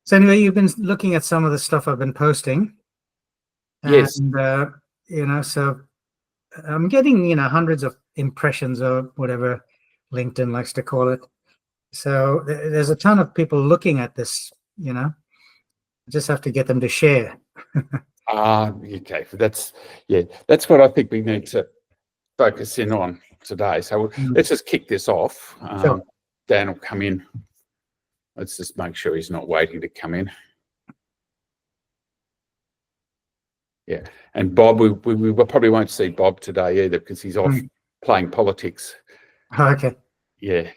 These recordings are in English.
So anyway, you've been looking at some of the stuff I've been posting. Yes. And, so I'm getting, hundreds of impressions or whatever LinkedIn likes to call it. So there's a ton of people looking at this, just have to get them to share. Okay. That's what I think we need to focus in on today. So let's just kick this off. Sure. Dan will come in. Let's just make sure he's not waiting to come in. Yeah, and Bob, we probably won't see Bob today either because he's off playing politics. Okay. Yeah,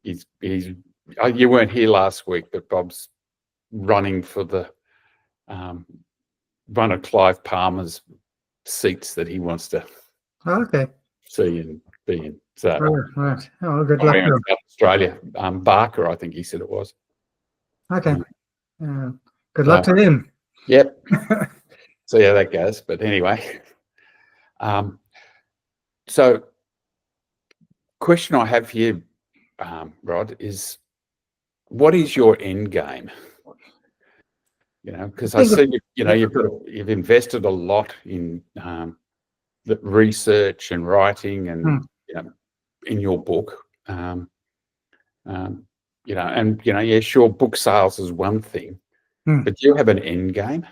he's you weren't here last week, but Bob's running for the one of Clive Palmer's seats that he wants to see and be in. So right. Oh, good luck. Australia, Barker, I think he said it was. Okay. Good luck to him. Yep. See how that goes. But anyway, so question I have here, Rod, is what is your end game? Because I see you've invested a lot in the research and writing and in your book. Sure, book sales is one thing, but do you have an end game?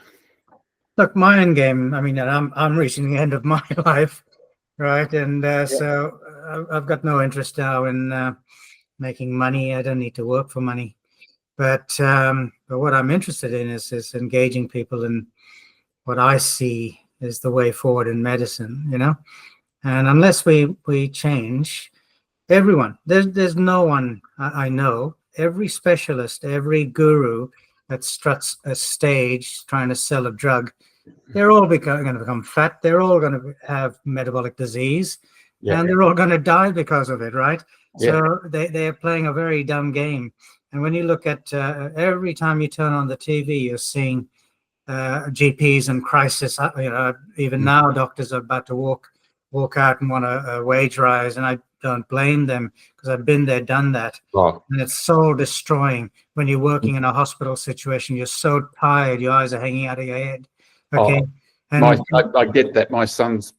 Look, my end game, I mean, I'm reaching the end of my life, right? And so I've got no interest now in making money. I don't need to work for money. But what I'm interested in is engaging people in what I see is the way forward in medicine, And unless we change, everyone, there's no one I know, every specialist, every guru that struts a stage trying to sell a drug, they're all going to become fat. They're all going to have metabolic disease, and they're all going to die because of it, right? Yeah. So they're playing a very dumb game. And when you look at every time you turn on the TV, you're seeing GPs in crisis. Even now, doctors are about to walk out and want a wage rise, and I don't blame them because I've been there, done that. Oh. And it's soul destroying when you're working in a hospital situation. You're so tired, your eyes are hanging out of your head. Okay. Oh, and I get that. My son's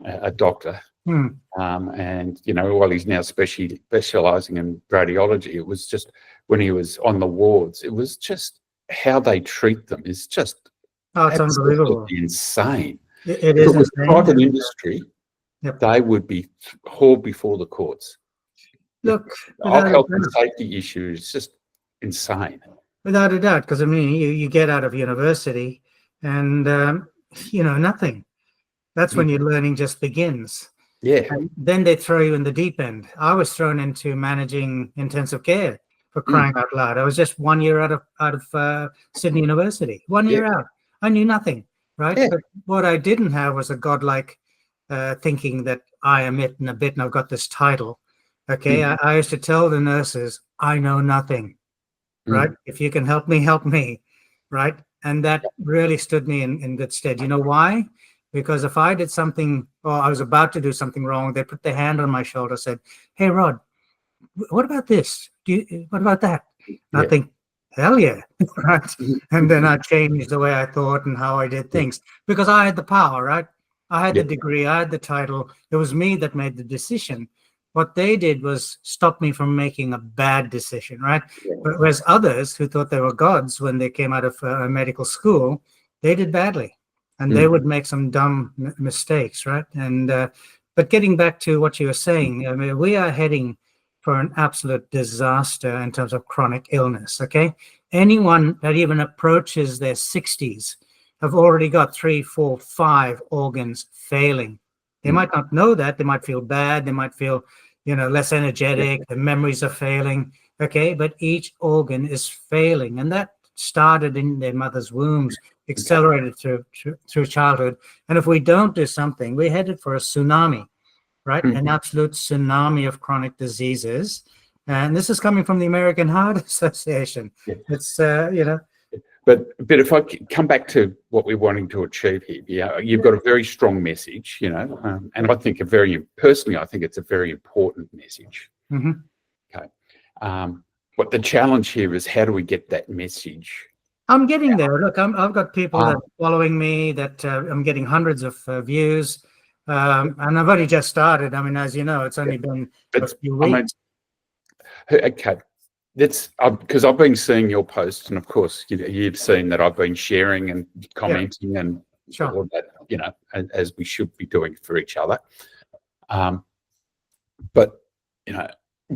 a doctor, and while he's now specializing in radiology, it was just when he was on the wards, it was just how they treat them is just it's unbelievable, insane. It is. If it was private industry, they would be hauled before the courts. Look, health and safety issues is just insane. Without a doubt, because I mean, you get out of university and nothing. That's when your learning just begins. Yeah. And then they throw you in the deep end. I was thrown into managing intensive care, for crying out loud. I was just 1 year out of Sydney University. 1 year out. I knew nothing, right? Yeah. But what I didn't have was a godlike thinking that I am it and a bit and I've got this title. Okay. I used to tell the nurses, I know nothing. Right? If you can help me, right? And that really stood me in good stead. You know why? Because if I did something, or I was about to do something wrong, they put their hand on my shoulder, said, hey, Rod, what about this? What about that? And I think, hell yeah, right? And then I changed the way I thought and how I did things because I had the power, right? I had the degree, I had the title. It was me that made the decision. What they did was stop me from making a bad decision, right? Whereas others who thought they were gods when they came out of medical school, they did badly, and they would make some dumb mistakes, right? And but getting back to what you were saying, I mean, we are heading for an absolute disaster in terms of chronic illness. Okay, anyone that even approaches their 60s have already got 3, 4, 5 organs failing. They might not know that. They might feel bad. They might feel, less energetic. The memories are failing. Okay. But each organ is failing. And that started in their mother's wombs, accelerated through childhood. And if we don't do something, we're headed for a tsunami, right? An absolute tsunami of chronic diseases. And this is coming from the American Heart Association. It's, But if I come back to what we're wanting to achieve here, you've got a very strong message, and I think personally, I think it's a very important message. Mm-hmm. Okay. what the challenge here is, how do we get that message? I'm getting there. Look, I've got people that are Um, following me, that I'm getting hundreds of views, and I've only just started. I mean, as you know, it's only been a but few I mean, weeks. okay, that's because I've been seeing your posts, and of course, you've seen that I've been sharing and commenting and Sure. all that, as we should be doing for each other. But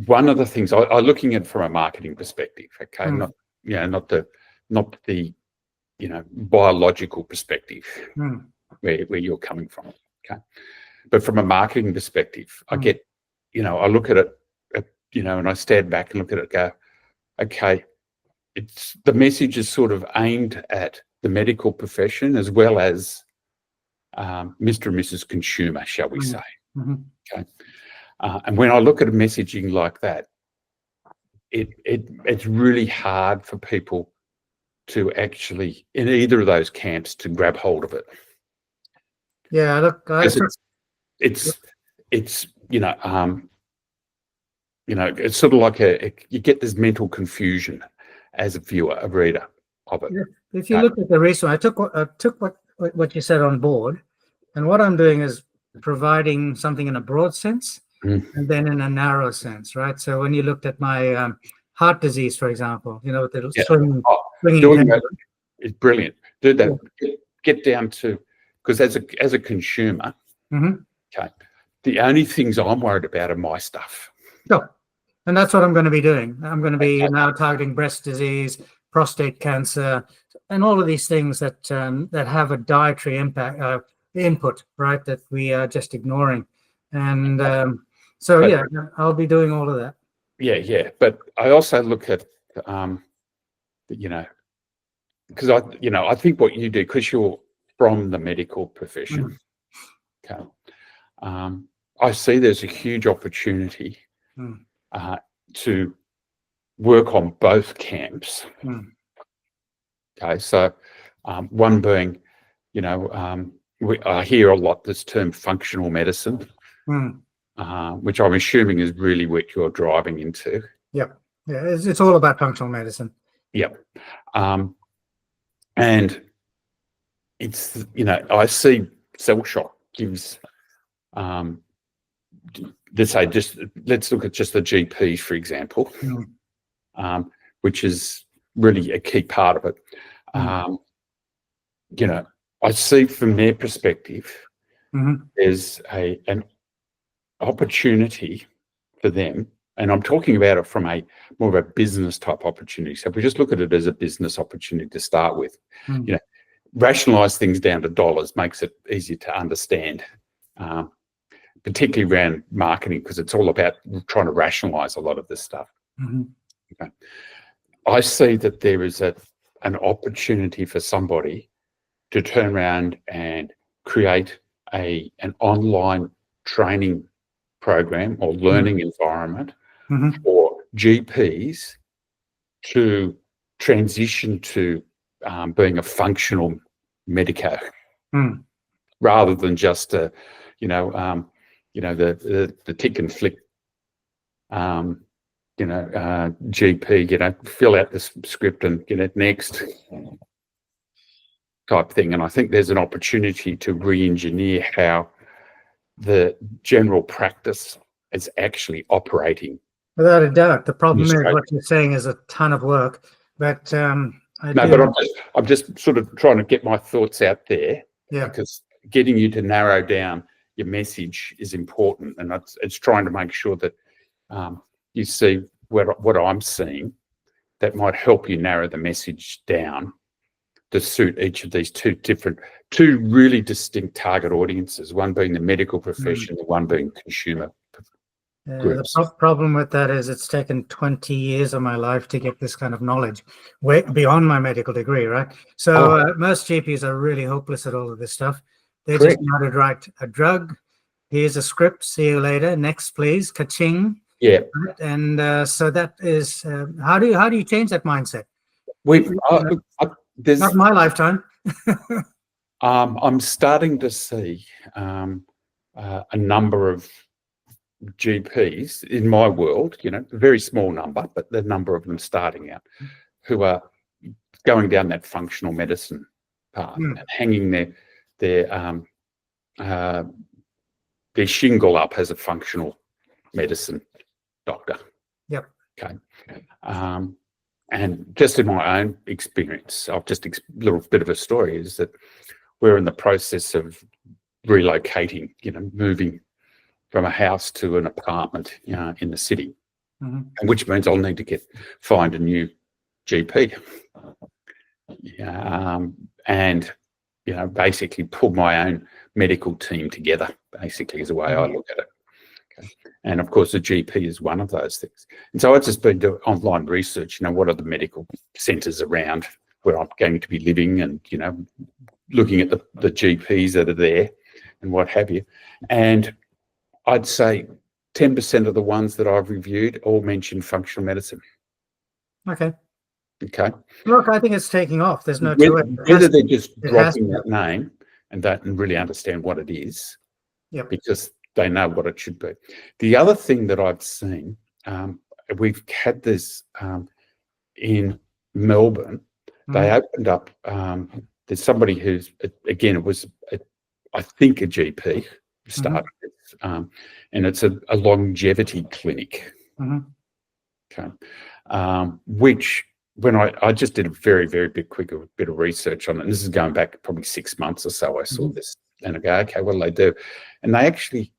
one of the things I'm looking at from a marketing perspective, okay, not the biological perspective where you're coming from, okay, but from a marketing perspective, I get, I look at it, and I stand back and look at it, and go, okay, it's the message is sort of aimed at the medical profession as well as Mr. and Mrs. Consumer, shall we say? Okay. And when I look at a messaging like that, it's really hard for people to actually, in either of those camps, to grab hold of it. Yeah, look, it's sort of like you get this mental confusion as a viewer, a reader of it. If you look at the research, I took what you said on board, and what I'm doing is providing something in a broad sense and then in a narrow sense, right? So when you looked at my heart disease, for example, the doing that is brilliant. Do that. Get down to, because as a consumer, okay, the only things I'm worried about are my stuff. Sure. And that's what I'm going to be doing. I'm going to be now targeting breast disease, prostate cancer, and all of these things that have a dietary impact, input, right, that we are just ignoring. And I'll be doing all of that. Yeah. But I also look at, because I think what you do, because you're from the medical profession, okay, I see there's a huge opportunity to work on both camps. Okay, so one being, I hear a lot this term functional medicine, which I'm assuming is really what you're driving into. Yep. Yeah, it's all about functional medicine. Yep. And it's, I see cell shock gives, let's look at just the GPs, for example, which is really a key part of it. I see from their perspective, there's an opportunity for them, and I'm talking about it from a more of a business type opportunity. So if we just look at it as a business opportunity to start with, rationalize things down to dollars makes it easier to understand, particularly around marketing, because it's all about trying to rationalize a lot of this stuff. Okay. I see that there is an opportunity for somebody to turn around and create an online training program or learning environment for GPs to transition to being a functional medico, rather than just the tick and flick, GP, fill out this script and get it next type thing. And I think there's an opportunity to re-engineer how the general practice is actually operating. Without a doubt. The problem is what you're saying is a ton of work, but I'm just sort of trying to get my thoughts out there, because getting you to narrow down your message is important, and it's trying to make sure that you see what I'm seeing that might help you narrow the message down to suit each of these two really distinct target audiences, one being the medical profession, the one being consumer groups. The problem with that is it's taken 20 years of my life to get this kind of knowledge, way beyond my medical degree, right? So most GPs are really hopeless at all of this stuff. They just know how to write a drug. Here's a script. See you later. Next, please. Ka-ching. Yeah. Right? And so that is how do you change that mindset? Not my lifetime. I'm starting to see a number of GPs in my world, you know, a very small number, but the number of them starting out, who are going down that functional medicine path and hanging their shingle up as a functional medicine doctor. Yep. Okay. And just in my own experience, I've just a little bit of a story is that we're in the process of relocating, you know, moving from a house to an apartment, you know, in the city, which means I'll need to find a new GP, and, you know, basically pull my own medical team together, basically, is the way I look at it. Okay. And of course, the GP is one of those things. And so I've just been doing online research, you know, what are the medical centres around where I'm going to be living, and, you know, looking at the GPs that are there and what have you. And I'd say 10% of the ones that I've reviewed all mention functional medicine. Okay. Okay. Look, I think it's taking off. There's no whether they're just dropping that name and don't really understand what it is, because they know what it should be. The other thing that I've seen, we've had this in Melbourne. They opened up. There's somebody who's, again, it was I think a GP started, and it's a longevity clinic. Okay, which when I just did a very, very quick bit of research on it, and this is going back probably 6 months or so, I saw this, and I go, okay, what do they do? And they actually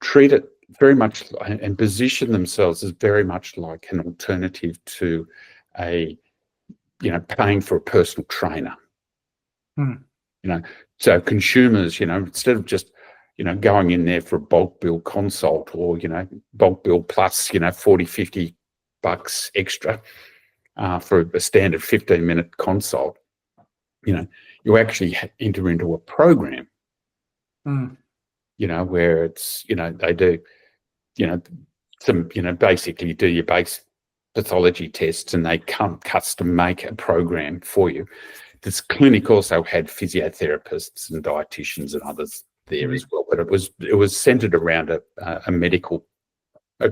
treat it very much and position themselves as very much like an alternative to paying for a personal trainer. So consumers, instead of just, going in there for a bulk bill consult or, bulk bill plus, $40, $50 extra for a standard 15-minute consult, you actually enter into a program, where it's, they do, some, basically do your base pathology tests, and they custom make a program for you. This clinic also had physiotherapists and dietitians and others there as well, but it was centered around a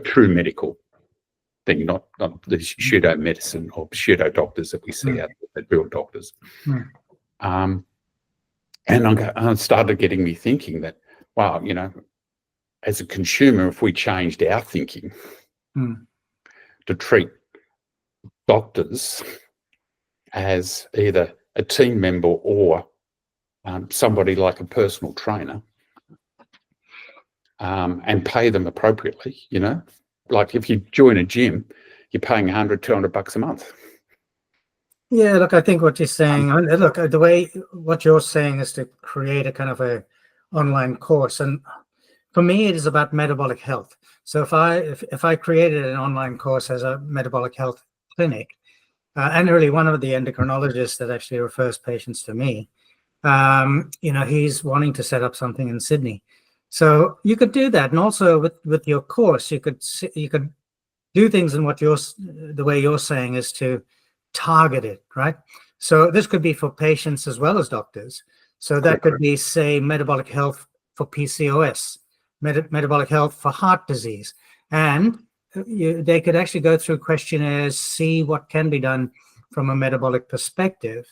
true medical thing, not the pseudo medicine or pseudo doctors that we see out there, the real doctors. And I started getting me thinking that, wow, as a consumer, if we changed our thinking to treat doctors as either a team member or somebody like a personal trainer, and pay them appropriately, like if you join a gym, you're paying $100, $200 a month. Yeah, look, I think what you're saying, look, what you're saying is to create a kind of a online course, and for me, it is about metabolic health. So if I created an online course as a metabolic health clinic, and really one of the endocrinologists that actually refers patients to me, he's wanting to set up something in Sydney. So you could do that, and also with your course, you could do things in the way you're saying is to target it, right? So this could be for patients as well as doctors. So that could be, say, metabolic health for PCOS, metabolic health for heart disease, and they could actually go through questionnaires, see what can be done from a metabolic perspective.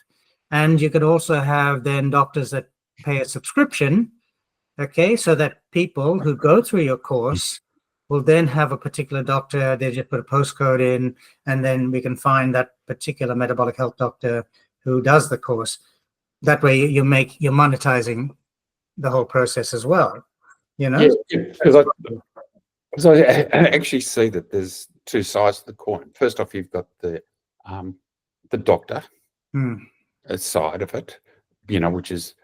And you could also have then doctors that pay a subscription, okay, so that people who go through your course will then have a particular doctor. They just put a postcode in, and then we can find that particular metabolic health doctor who does the course. That way you're monetizing the whole process as well, Yeah, because I actually see that there's two sides to the coin. First off, you've got the doctor side of it, which is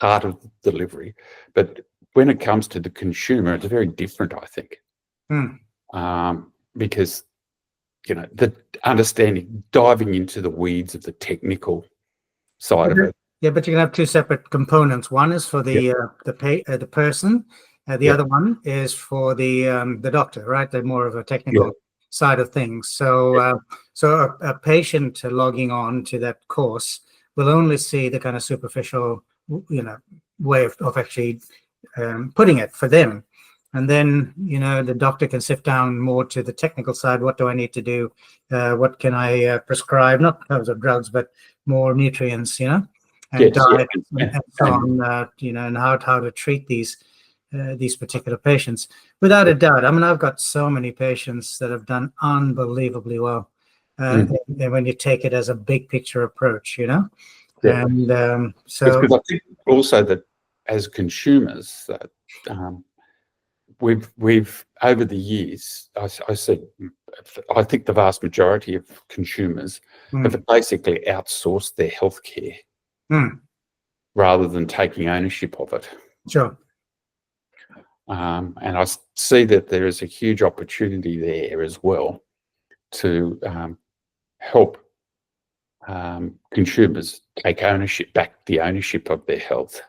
part of the delivery. But when it comes to the consumer, it's very different, I think, because the understanding, diving into the weeds of the technical side of it. Yeah, but you can have two separate components. One is for the person. The other one is for the doctor, right? They're more of a technical side of things. So, so a patient logging on to that course will only see the kind of superficial, way of actually putting it for them. And then, the doctor can sit down more to the technical side. What do I need to do? What can I prescribe? Not in terms of drugs, but more nutrients, and Yes, diet yeah, and so on, and how to treat these particular patients. Without a doubt, I mean, I've got so many patients that have done unbelievably well. And when you take it as a big picture approach, Yeah. And so because I think also that as consumers, we've over the years, I said, I think the vast majority of consumers have basically outsourced their healthcare rather than taking ownership of it. Sure. And I see that there is a huge opportunity there as well to help consumers take back the ownership of their health.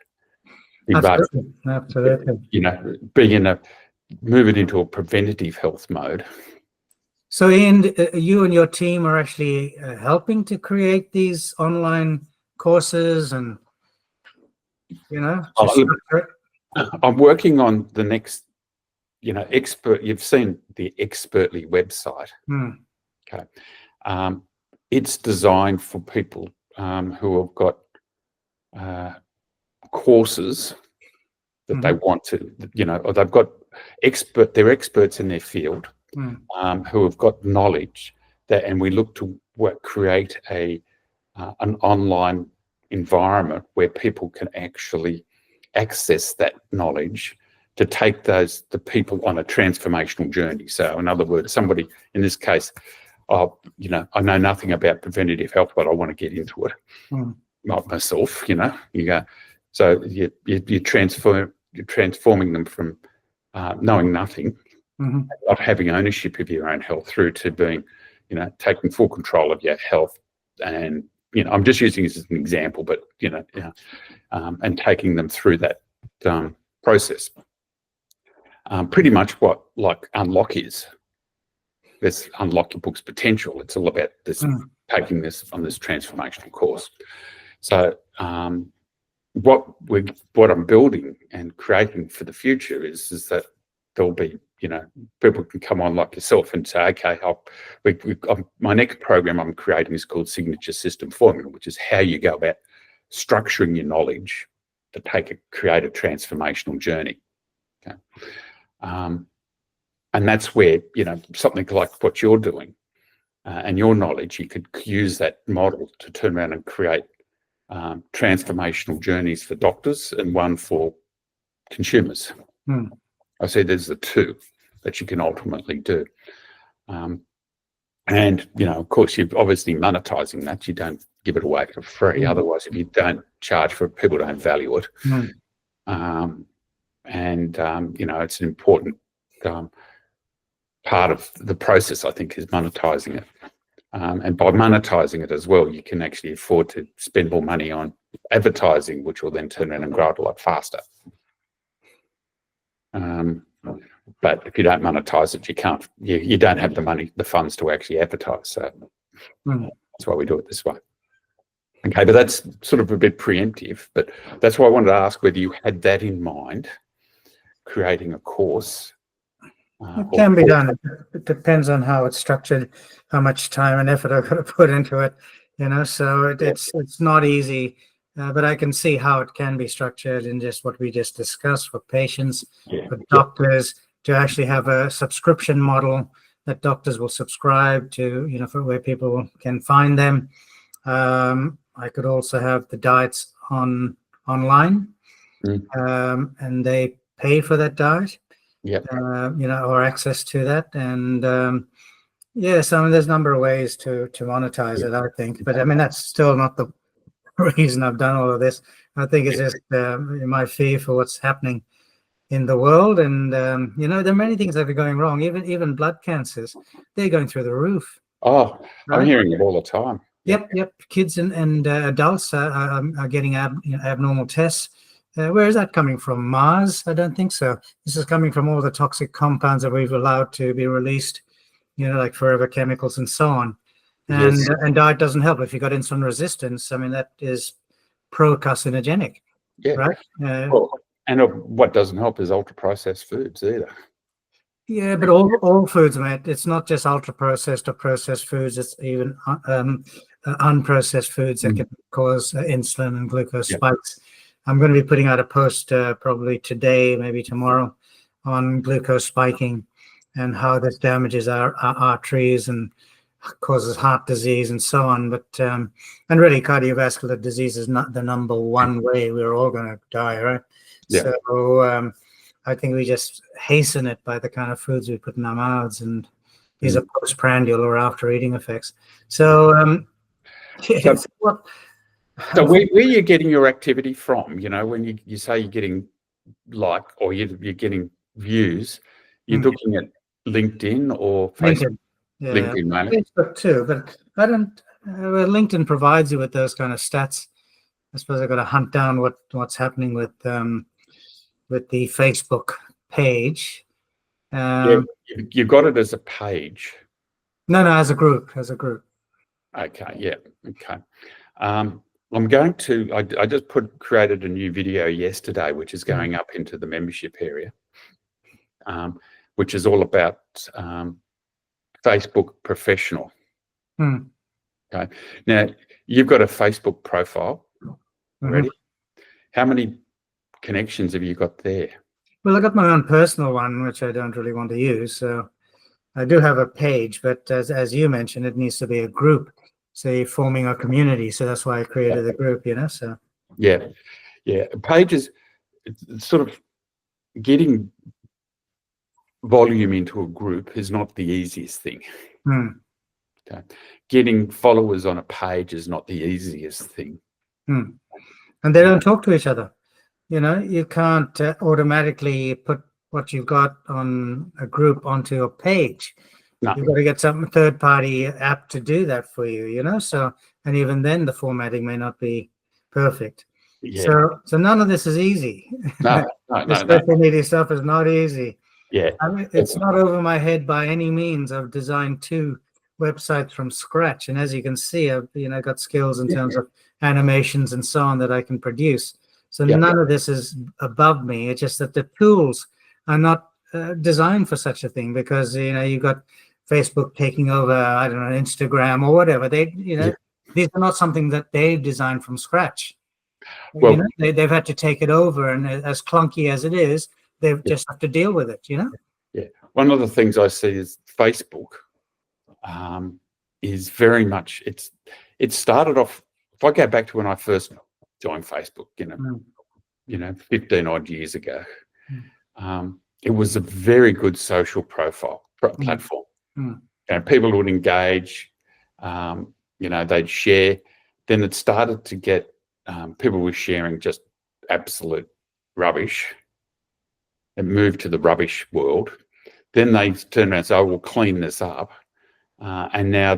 Absolutely. Move it into a preventative health mode. So, Ian, you and your team are actually helping to create these online courses, and I'm working on the next, expert. You've seen the Expertly website. Okay, it's designed for people who have got courses that they want to, or they've got they're experts in their field who have got knowledge and we look to create an online environment where people can actually access that knowledge to take the people on a transformational journey. So in other words, somebody in this case, I know nothing about preventative health, but I want to get into it. Not myself, you go. So you're transforming them from knowing nothing, not having ownership of your own health, through to being, taking full control of your health. And I'm just using this as an example, but and taking them through that process. Pretty much what like Unlock is. Let's unlock your book's potential. It's all about this, taking this on this transformational course. So what I'm building and creating for the future is that there'll be, people can come on like yourself and say, okay, my next program I'm creating is called Signature System Formula, which is how you go about structuring your knowledge to create a transformational journey. Okay. And that's where, something like what you're doing and your knowledge, you could use that model to turn around and create transformational journeys for doctors and one for consumers. I see there's the two that you can ultimately do. And, of course, you're obviously monetizing that. You don't give it away for free. Otherwise, if you don't charge for it, people don't value it. It's an important part of the process, I think, is monetizing it. And by monetizing it as well, you can actually afford to spend more money on advertising, which will then turn around and grow it a lot faster. But if you don't monetize it, you don't have the funds to actually advertise. So that's why we do it this way. Okay, but that's sort of a bit preemptive, but that's why I wanted to ask whether you had that in mind, creating a course. It can be done. It depends on how it's structured, how much time and effort I've got to put into it, so it's not easy, but I can see how it can be structured in just what we just discussed for patients, for doctors, to actually have a subscription model that doctors will subscribe to, for where people can find them. I could also have the diets online, and they pay for that diet. Or access to that. And so there's a number of ways to monetize it, I think. But I mean, that's still not the reason I've done all of this. I think it's just my fear for what's happening in the world. And, there are many things that are going wrong. Even blood cancers, they're going through the roof. Oh, right? I'm hearing it all the time. Yep. Kids and adults are getting abnormal tests. Where is that coming from? Mars? I don't think so. This is coming from all the toxic compounds that we've allowed to be released, like forever chemicals and so on. And diet doesn't help. If you've got insulin resistance, I mean, that is pro-carcinogenic, right? And what doesn't help is ultra processed foods either. Yeah, but all foods, mate. It's not just ultra processed or processed foods. It's even unprocessed foods that can cause insulin and glucose spikes. I'm going to be putting out a post probably today, maybe tomorrow, on glucose spiking and how this damages our arteries and causes heart disease and so on. But and really, cardiovascular disease is not the number one way we're all going to die, right? Yeah. So I think we just hasten it by the kind of foods we put in our mouths, and these are postprandial or after eating effects. So, so where are you getting your activity from? You know, when you say you're getting or you're getting views, you're looking at LinkedIn or Facebook? Yeah, LinkedIn mainly. Facebook too, but I don't. LinkedIn provides you with those kind of stats. I suppose I've got to hunt down what's happening with the Facebook page. You got it as a page. No, as a group. Okay, yeah, okay. I'm going to. I just created a new video yesterday, which is going up into the membership area, which is all about Facebook Professional. Okay. Now you've got a Facebook profile already. How many connections have you got there? Well, I got my own personal one, which I don't really want to use. So I do have a page, but as you mentioned, it needs to be a group. So you're forming a community. So that's why I created a group, So yeah. Pages, sort of getting volume into a group is not the easiest thing. Okay. Getting followers on a page is not the easiest thing. And they don't talk to each other. You can't automatically put what you've got on a group onto a page. No. You've got to get some third-party app to do that for you, So, and even then, the formatting may not be perfect. Yeah. So none of this is easy. No. Social media stuff is not easy. Yeah. I mean, it's not over my head by any means. I've designed 2 websites from scratch, and as you can see, I've got skills in terms of animations and so on that I can produce. So none of this is above me. It's just that the tools are not designed for such a thing, because you've got Facebook taking over, I don't know, Instagram or whatever. They these are not something that they've designed from scratch. Well, they've had to take it over, and as clunky as it is, they just have to deal with it. Yeah. One of the things I see is Facebook is very much it started off. If I go back to when I first joined Facebook, 15 odd years ago, it was a very good social platform. People would engage, they'd share. Then it started to get people were sharing just absolute rubbish. It moved to the rubbish world. Then they turned around and said, "Oh, we'll clean this up." And now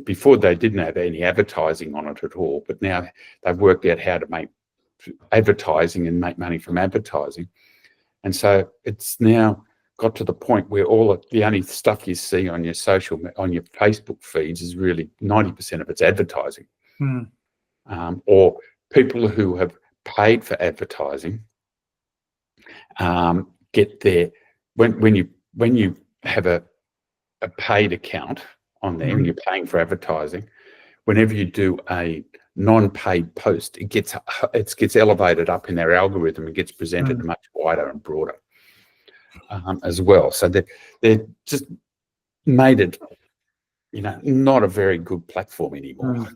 before they didn't have any advertising on it at all, but now they've worked out how to make advertising and make money from advertising. And so it's now got to the point where the only stuff you see on your Facebook feeds is really 90% of it's advertising. Or people who have paid for advertising get there when you have a paid account on there and you're paying for advertising. Whenever you do a non-paid post, it gets elevated up in their algorithm and gets presented much wider and broader as well. So they're just made it, not a very good platform anymore.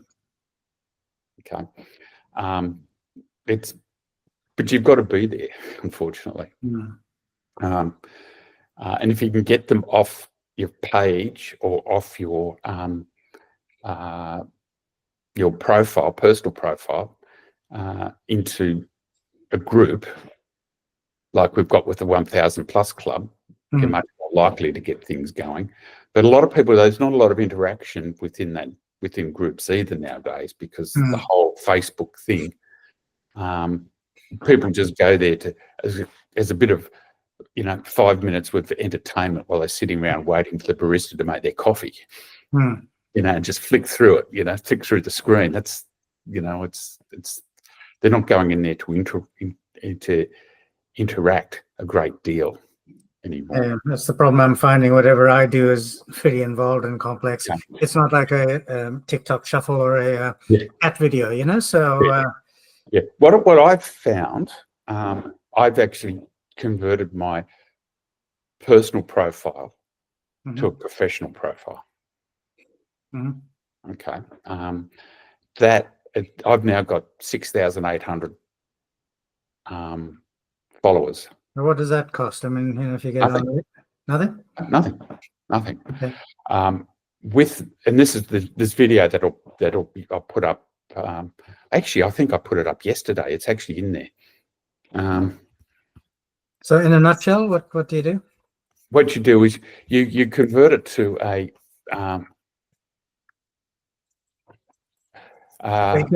Okay, but you've got to be there, unfortunately. And if you can get them off your page or off your personal profile, into a group like we've got with the 1,000 plus club, you're much more likely to get things going. But a lot of people, there's not a lot of interaction within groups either nowadays, because the whole Facebook thing, people just go there as a bit of 5 minutes worth of entertainment while they're sitting around waiting for the barista to make their coffee. And just flick through it, flick through the screen. That's, it's they're not going in there to interact a great deal anymore. Yeah, that's the problem I'm finding. Whatever I do is pretty involved and complex. Yeah. It's not like a TikTok shuffle or a cat video, you know. So yeah, what I've found, I've actually converted my personal profile to a professional profile. Okay, I've now got 6,800 followers. what does that cost? I mean, you know, if you get on it, nothing. Okay. And this is this video I'll put up. Actually, I think I put it up yesterday. It's actually in there. So, in a nutshell, what do you do? What you do is you convert it to a. Sorry, I've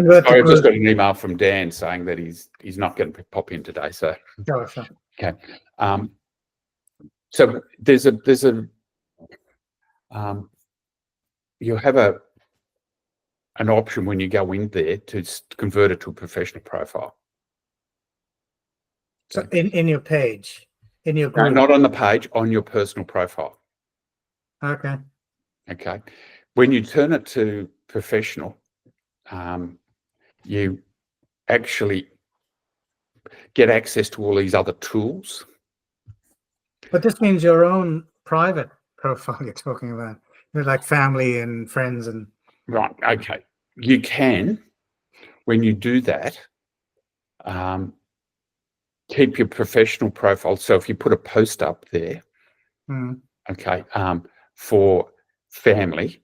just got an email from Dan saying that he's not going to pop in today. So Sure. Okay. So there's a you have an option when you go in there to convert it to a professional profile. So in your page, in your group. No, not on the page, on your personal profile. Okay. Okay. When you turn it to professional, you actually get access to all these other tools. But this means your own private profile you're talking about, like family and friends and. Right. Okay. You can, when you do that, keep your professional profile. So if you put a post up there, okay, for family,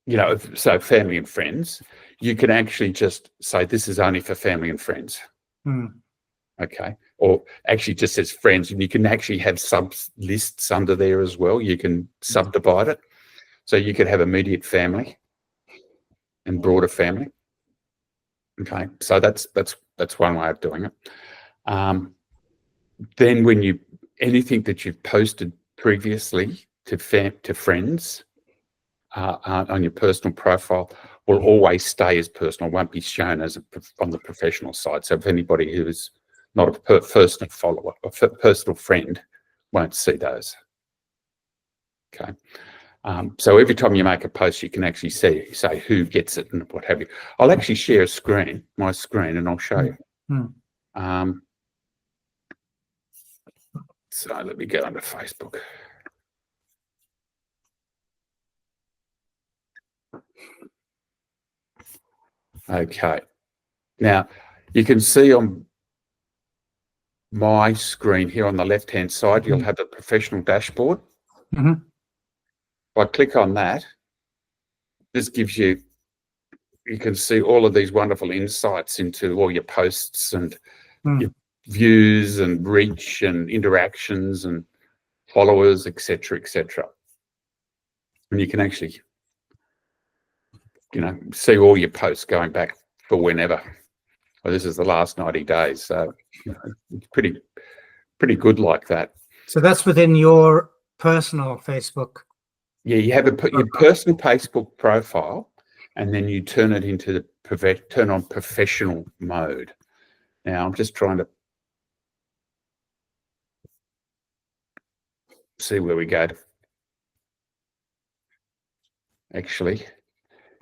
you know, so family and friends, you can actually just say this is only for family and friends. Okay, or actually just says friends, and you can actually have sub lists under there as well. You can subdivide it, so you could have immediate family and broader family. Okay, so that's one way of doing it. Then when anything that you've posted previously to friends on your personal profile will always stay as personal, won't be shown as on the professional side. So if anybody who is not a personal follower, a personal friend, won't see those. Okay. So every time you make a post, you can actually say who gets it and what have you. I'll actually share my screen, and I'll show you. So let me get onto Facebook. Okay. Now you can see on my screen here on the left-hand side, you'll have a professional dashboard. If I click on that, this gives you can see all of these wonderful insights into all your posts and your views and reach and interactions and followers, etc., etc. And you can actually, you know, see all your posts going back for whenever. Well, this is the last 90 days, so you know, it's pretty good like that. So that's within your personal Facebook. Yeah, you have your personal Facebook profile, and then you turn it into turn on professional mode. Now I'm just trying to see where we go. Actually,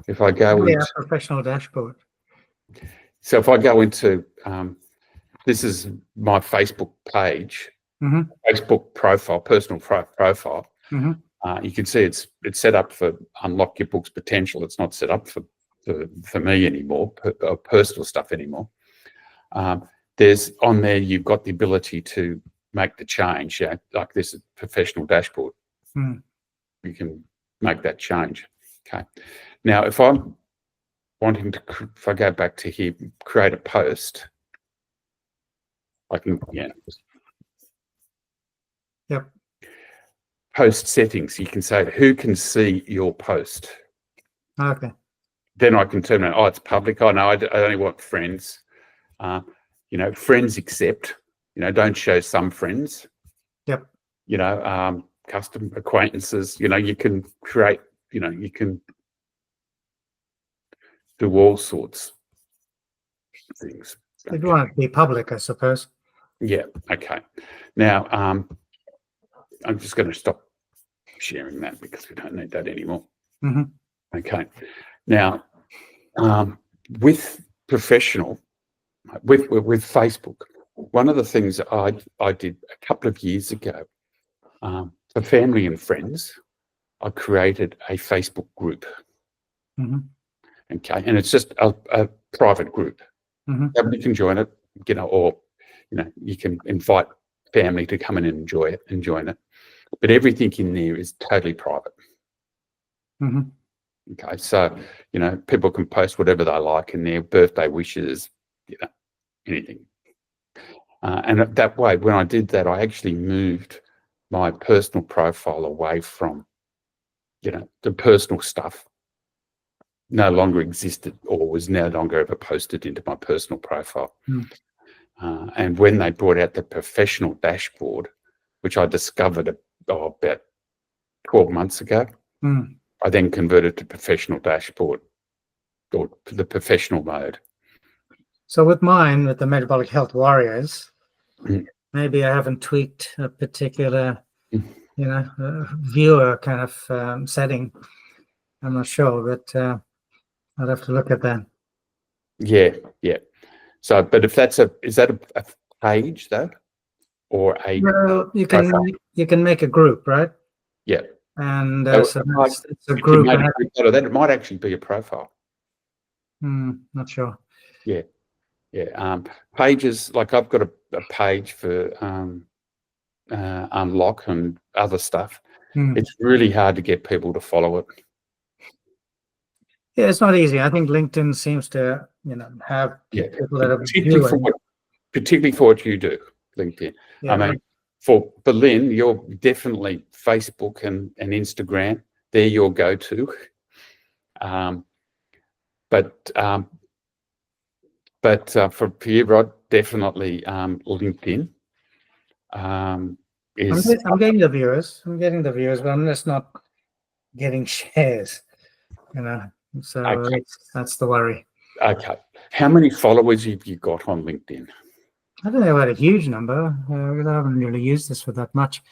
if I go into professional dashboard. So if I go into this is my Facebook page, Facebook profile, personal profile. You can see it's set up for unlock your book's potential. It's not set up for me anymore, personal stuff anymore. There's on there, you've got the ability to make the change. Yeah, like this is professional dashboard. You can make that change. Okay. Now, if I'm wanting to, if I go back to here, create a post, I can, Yep. Post settings. You can say who can see your post. Okay. Then I can turn it. Oh, it's public. Oh no, I only want friends. You know, friends accept. You know, don't show some friends. Yep. You know, custom acquaintances. You know, you can create. You know, you can do all sorts of things. You'd want it to be public, I suppose. Yeah. Okay. Now, I'm just going to stop sharing that because we don't need that anymore. Mm-hmm. Okay. Now, with professional, with Facebook, one of the things I did a couple of years ago, for family and friends, I created a Facebook group. Mm-hmm. Okay, and it's just a private group. Mm-hmm. Everybody can join it, or you can invite family to come in and enjoy it and join it. But everything in there is totally private. Mm-hmm. Okay, so people can post whatever they like in their birthday wishes, anything. And that way, when I did that, I actually moved my personal profile away from, the personal stuff no longer existed or was no longer ever posted into my personal profile. Mm. And when they brought out the professional dashboard, which I discovered about 12 months ago, I then converted to professional dashboard or to the professional mode. So with mine, with the Metabolic Health Warriors, maybe I haven't tweaked a particular, viewer kind of setting. I'm not sure, but I'll have to look at that. Yeah. So, but if is that a page though, or a? Well, you can make a group, right? Yeah. And So it's a group. That might actually be a profile. Not sure. Yeah. Pages, like I've got a page for unlock and other stuff. It's really hard to get people to follow it. Yeah, it's not easy. I think LinkedIn seems to, have people that are particularly for what you do, LinkedIn. Yeah, I mean, for Berlin, you're definitely Facebook and Instagram. They're your go-to. But for you, Rod, definitely LinkedIn is. I'm getting the viewers. But I'm just not getting shares. So Okay. that's the worry. Okay. How many followers have you got on LinkedIn? I don't know about a huge number because I haven't really used this for that much.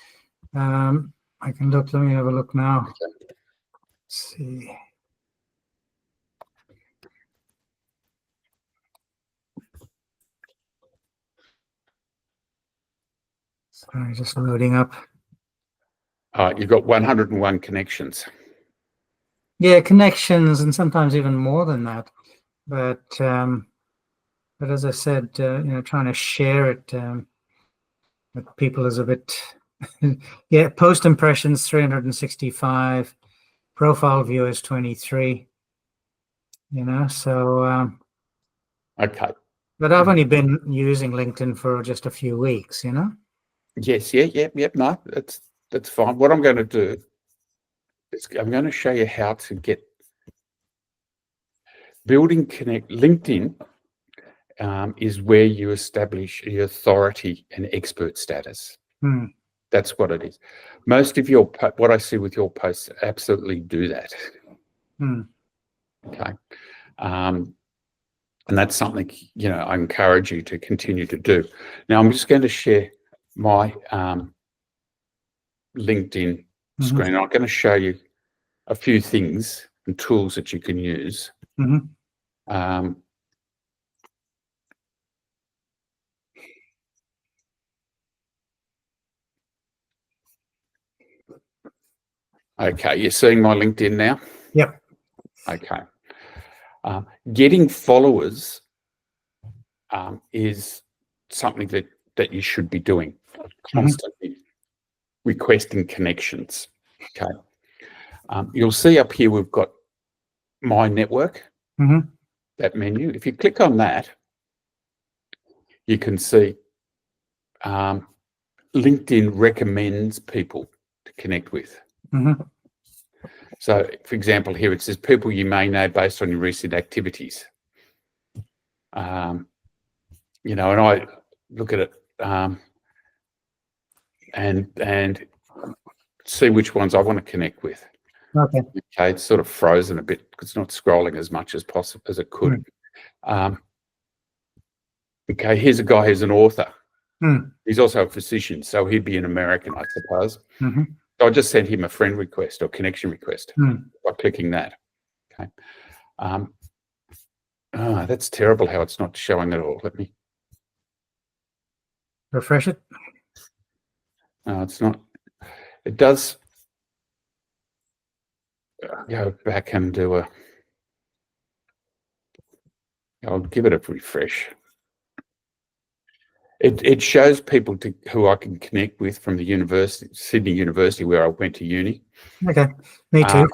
I can look. Let me have a look now. Okay. Let's see. Sorry, just loading up. You've got 101 connections. Yeah, connections, and sometimes even more than that. But as I said, trying to share it with people is a bit. Yeah, post impressions 365, profile viewers 23. So. Okay. But I've only been using LinkedIn for just a few weeks. Yes. Yep. No, that's fine. What I'm going to do is I'm going to show you how to get building connect. LinkedIn is where you establish your authority and expert status. That's what it is. Most of what I see with your posts absolutely do that. Okay. And that's something, I encourage you to continue to do. Now, I'm just going to share my LinkedIn screen. I'm going to show you a few things and tools that you can use. Okay, you're seeing my LinkedIn now? Yep. Okay. Getting followers is something that you should be doing, constantly requesting connections. Okay. You'll see up here we've got my network, that menu. If you click on that, you can see LinkedIn recommends people to connect with. So, for example, here it says people you may know based on your recent activities. And I look at it and see which ones I want to connect with. Okay. Okay, it's sort of frozen a bit because it's not scrolling as much as possible as it could. Okay, here's a guy who's an author. He's also a physician, so he'd be an American, I suppose. Mm-hmm. So I just sent him a friend request or connection request by clicking that. Okay. That's terrible how it's not showing at all. Let me refresh it. No, it's not. It does. Go back and do a. I'll give it a refresh. It shows people who I can connect with from the university, Sydney University, where I went to uni. Okay, me too.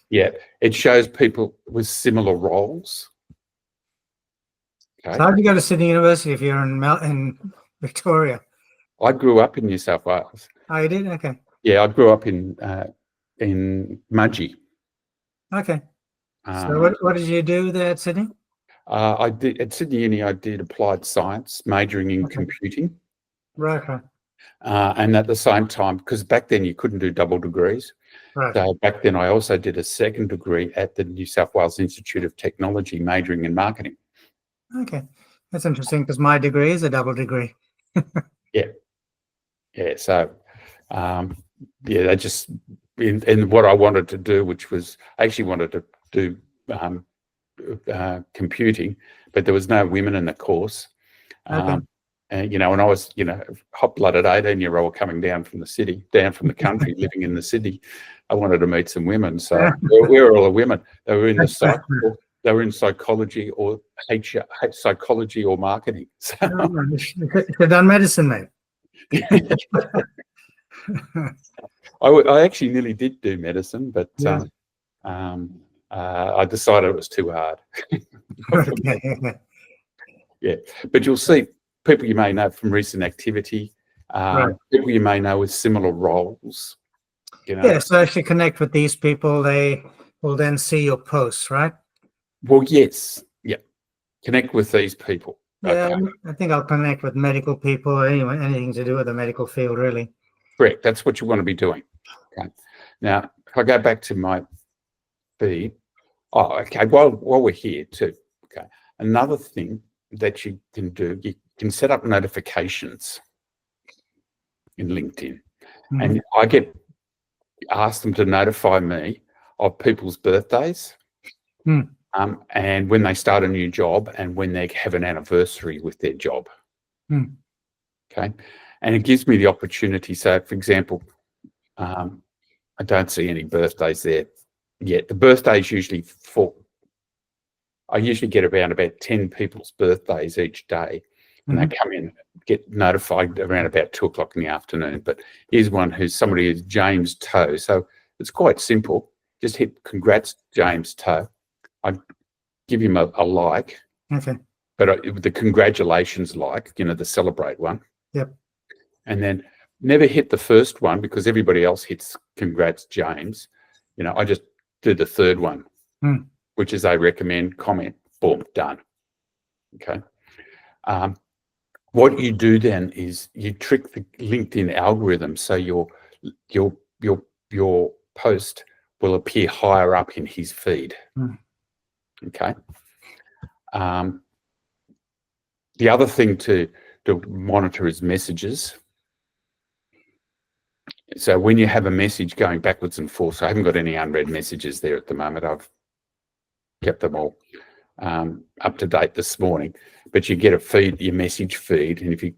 Yeah, it shows people with similar roles. Okay. So how did you go to Sydney University if you're in Victoria? I grew up in New South Wales. Oh, you did? Okay. Yeah, I grew up in Mudgee. Okay. So what did you do there at Sydney? I did at Sydney Uni. I did applied science, majoring in computing. Right. And at the same time, because back then you couldn't do double degrees. Right. So back then I also did a second degree at the New South Wales Institute of Technology, majoring in marketing. Okay, that's interesting because my degree is a double degree. Yeah. So, I just in what I wanted to do, which was I actually wanted to do computing, but there was no women in the course. Okay. And I was, hot-blooded 18-year-old coming down from the city, down from the country, living in the city. I wanted to meet some women, so we were all the women. They were in they were in psychology or HR, psychology or marketing. So. You've done medicine, mate. I actually nearly did do medicine, but I decided it was too hard. Yeah, but you'll see people you may know from recent activity, people you may know with similar roles. Yeah, so actually connect with these people. They will then see your posts, right? Well, yes, yeah. Connect with these people. Yeah, okay. I think I'll connect with medical people or anything to do with the medical field, really. Correct. That's what you want to be doing. Okay. Now, if I go back to my feed, okay. While we're here too, okay. Another thing that you can do, you can set up notifications in LinkedIn, and I get asked them to notify me of people's birthdays. And when they start a new job and when they have an anniversary with their job. Okay. And it gives me the opportunity. So, for example, I don't see any birthdays there yet. The birthdays usually I usually get around about 10 people's birthdays each day. And they come in, get notified around about 2 o'clock in the afternoon. But here's one somebody who's James Toe. So it's quite simple. Just hit congrats, James Toe. I'd give him a like. Okay. But the congratulations like, the celebrate one. Yep. And then never hit the first one because everybody else hits congrats, James. I just do the third one, which is I recommend, comment, boom, done. Okay. What you do then is you trick the LinkedIn algorithm so your post will appear higher up in his feed. Okay. The other thing to monitor is messages. So when you have a message going backwards and forth, so I haven't got any unread messages there at the moment. I've kept them all up to date this morning. But you get a feed, your message feed, and if you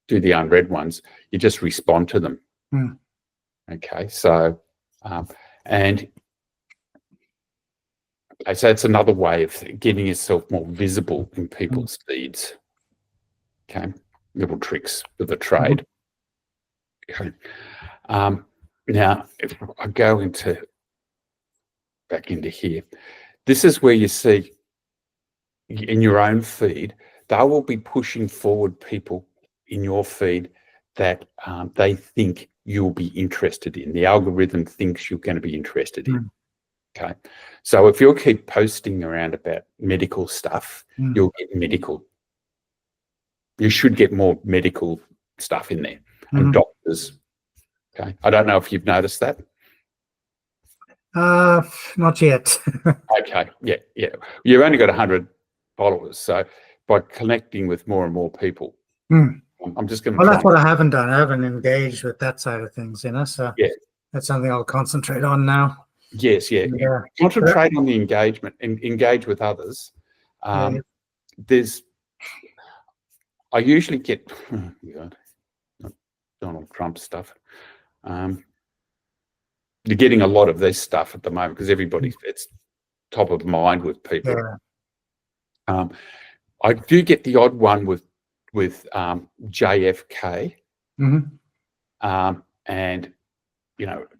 do the unread ones, you just respond to them. Okay, so so it's another way of getting yourself more visible in people's feeds. Okay, little tricks of the trade. Okay. Now, if I go back into here, this is where you see in your own feed, they will be pushing forward people in your feed that they think you'll be interested in. The algorithm thinks you're going to be interested in. Okay. So if you'll keep posting around about medical stuff, you'll get medical. You should get more medical stuff in there and doctors. Okay. I don't know if you've noticed that. Not yet. Okay. Yeah. You've only got 100 followers. So by connecting with more and more people, I'm just going to Well, try. that's what I haven't done. I haven't engaged with that side of things, so Yeah. that's something I'll concentrate on now. Yes, yeah. Yeah. Concentrate on the engagement and engage with others. Yeah. I usually get God, not Donald Trump stuff. You're getting a lot of this stuff at the moment because it's top of mind with people. Yeah. I do get the odd one with JFK, and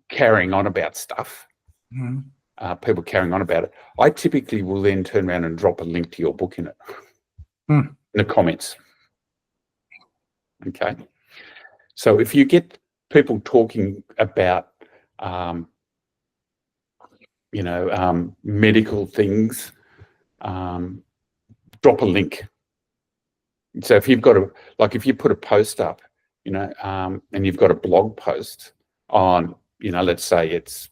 carrying on about stuff. People carrying on about it. I typically will then turn around and drop a link to your book in it, in the comments. Okay. So if you get people talking about, medical things, drop a link. So if you've got if you put a post up, and you've got a blog post on, let's say it's,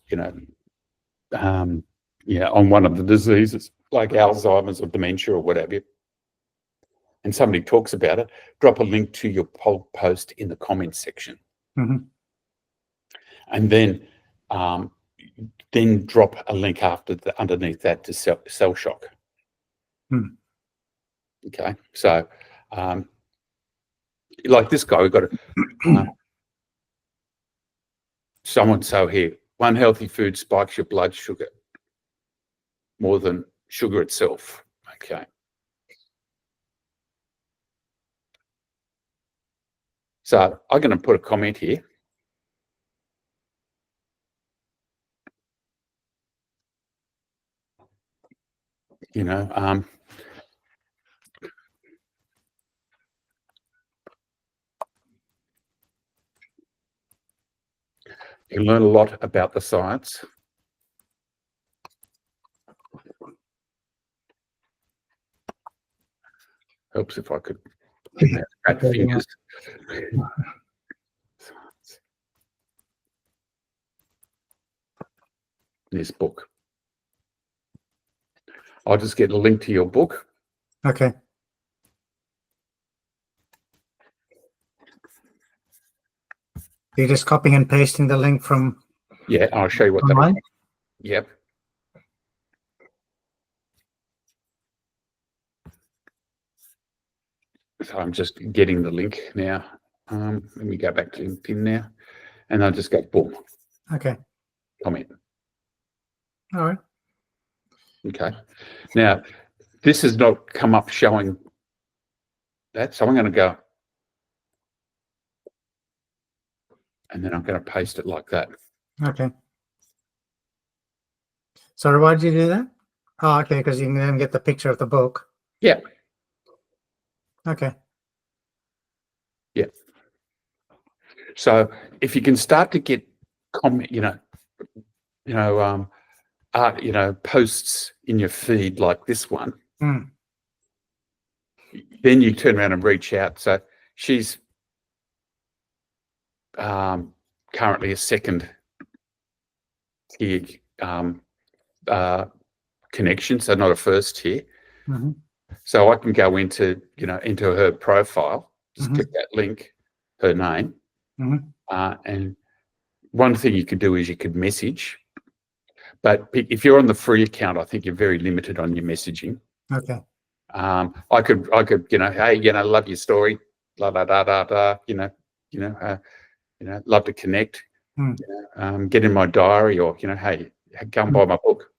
on one of the diseases like Alzheimer's or dementia or whatever, and somebody talks about it, drop a link to your post in the comments section. And then drop a link underneath that to Cell Shock. Okay, so like this guy, we've got someone so here. One healthy food spikes your blood sugar more than sugar itself. Okay. So I'm going to put a comment here. You learn a lot about the science. Helps if I could get that at fingers. This book. I'll just get a link to your book. Okay. You're just copying and pasting the link from. Yeah, I'll show you what that is. Yep. So I'm just getting the link now. Let me go back to LinkedIn now, and I'll just go boom. Okay. Comment. All right. Okay. Now, this has not come up showing that, so I'm going to go, and then I'm going to paste it like that. Okay. Sorry, why did you do that? Oh, okay, because you can then get the picture of the book. Yeah. Okay. Yeah. So if you can start to get posts in your feed like this one, then you turn around and reach out. So she's currently a second tier connection, so not a first tier. So I can go into her profile, just click that link, her name, and one thing you could do is you could message. But if you're on the free account, I think you're very limited on your messaging. Okay. I could, hey, love your story, la da da da da, love to connect, get in my diary, or hey, go and buy my book,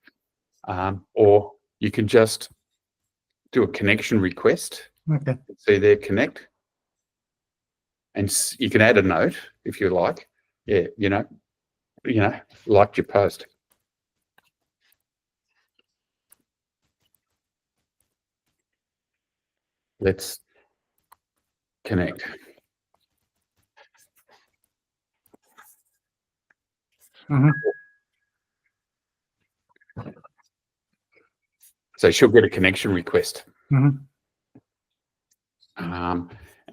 or you can just do a connection request. Okay. See there, connect, and you can add a note if you like. Yeah, liked your post. Let's connect. So she'll get a connection request.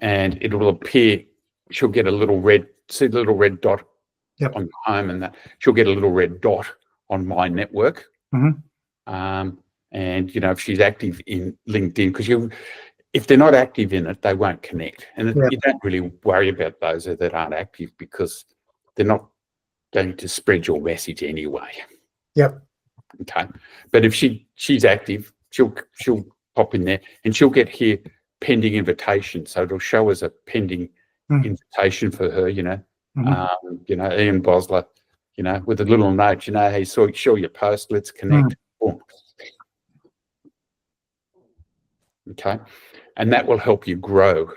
And it will appear, she'll get a little red, see the little red dot on home, and that she'll get a little red dot on my network. And if she's active in LinkedIn, because if they're not active in it, they won't connect. And Yeah. you don't really worry about those that aren't active because they're not going to spread your message anyway. Yep. Okay. But if she's active, she'll pop in there and she'll get here pending invitation. So it'll show as a pending invitation for her, you know. Ian Bosler, you know, with a little note, you know, hey, saw your post, let's connect. Boom. Okay. And that will help you grow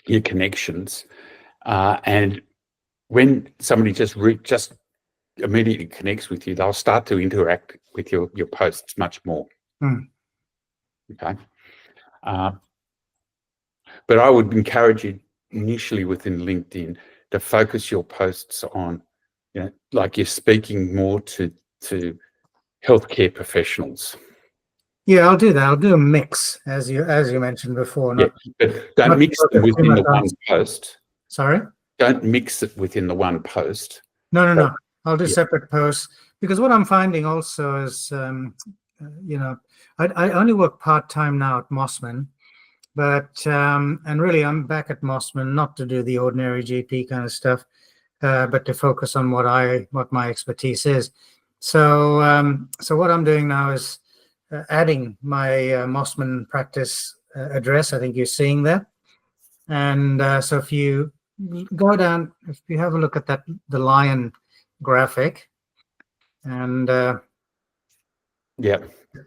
your connections. And when somebody just immediately connects with you, they'll start to interact with your posts much more. Okay. But I would encourage you initially within LinkedIn to focus your posts on, you know, like you're speaking more to healthcare professionals. Yeah, I'll do that. I'll do a mix, as you mentioned before. But don't mix them within the one post. Sorry? Don't mix it within the one post. No. I'll do separate posts, because what I'm finding also is, you know, I only work part-time now at Mossman, but and really I'm back at Mossman not to do the ordinary GP kind of stuff, but to focus on what my expertise is. So so what I'm doing now is adding my Mossman practice address. I think you're seeing that. And so if you go down, if you have a look at the lion graphic, and